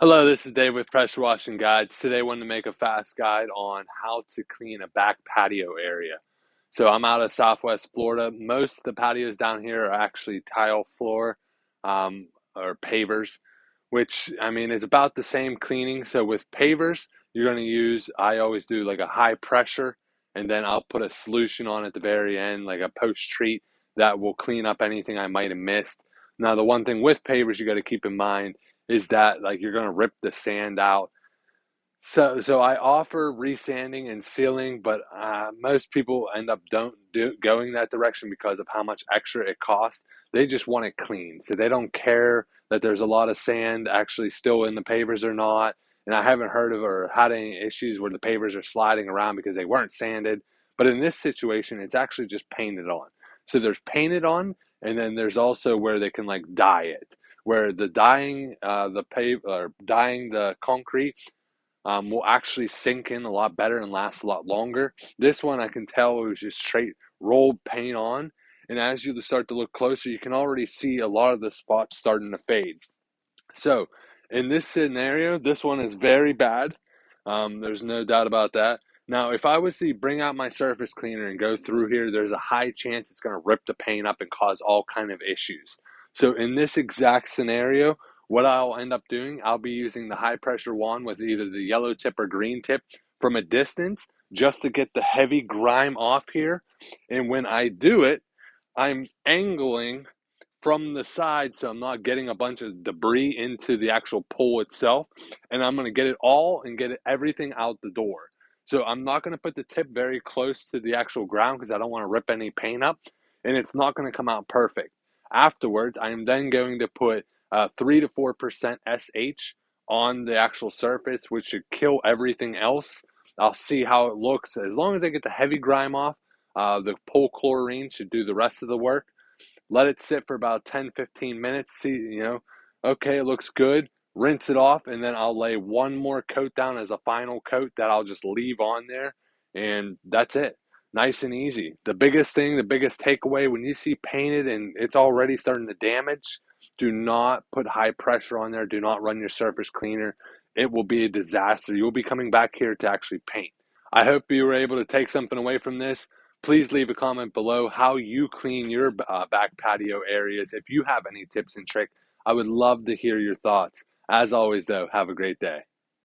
Hello, this is Dave with Pressure Washing Guides. Today, I wanted to make a fast guide on how to clean a back patio area. So I'm out of Southwest Florida. Most of the patios down here are actually tile floor or pavers, which I mean is about the same cleaning. So with pavers, you're going to use, I always do like a high pressure, and then I'll put a solution on at the very end, like a post treat that will clean up anything I might have missed. Now, the one thing with pavers you got to keep in mind is that like you're going to rip the sand out. So I offer resanding and sealing, but most people end up don't do going that direction because of how much extra it costs. They just want it clean, so they don't care that there's a lot of sand actually still in the pavers or not. And I haven't heard of or had any issues where the pavers are sliding around because they weren't sanded. But in this situation, it's actually just painted on. So there's painted on, and then there's also where they can like dye it, where the dyeing the pave or dyeing the concrete will actually sink in a lot better and last a lot longer. This one I can tell it was just straight rolled paint on, and as you start to look closer, you can already see a lot of the spots starting to fade. So in this scenario, this one is very bad. There's no doubt about that. Now, if I was to bring out my surface cleaner and go through here, there's a high chance it's going to rip the paint up and cause all kind of issues. So in this exact scenario, what I'll end up doing, I'll be using the high pressure wand with either the yellow tip or green tip from a distance just to get the heavy grime off here. And when I do it, I'm angling from the side so I'm not getting a bunch of debris into the actual pool itself. And I'm going to get it all and get everything out the door. So I'm not going to put the tip very close to the actual ground because I don't want to rip any paint up. And it's not going to come out perfect. Afterwards, I am then going to put 3 to 4% SH on the actual surface, which should kill everything else. I'll see how it looks. As long as I get the heavy grime off, the pool chlorine should do the rest of the work. Let it sit for about 10-15 minutes. See, okay, it looks good. Rinse it off, and then I'll lay one more coat down as a final coat that I'll just leave on there, and that's it. Nice and easy. The biggest thing, the biggest takeaway when you see painted and it's already starting to damage, do not put high pressure on there. Do not run your surface cleaner. It will be a disaster. You'll be coming back here to actually paint. I hope you were able to take something away from this. Please leave a comment below how you clean your back patio areas. If you have any tips and tricks, I would love to hear your thoughts. As always, though, have a great day.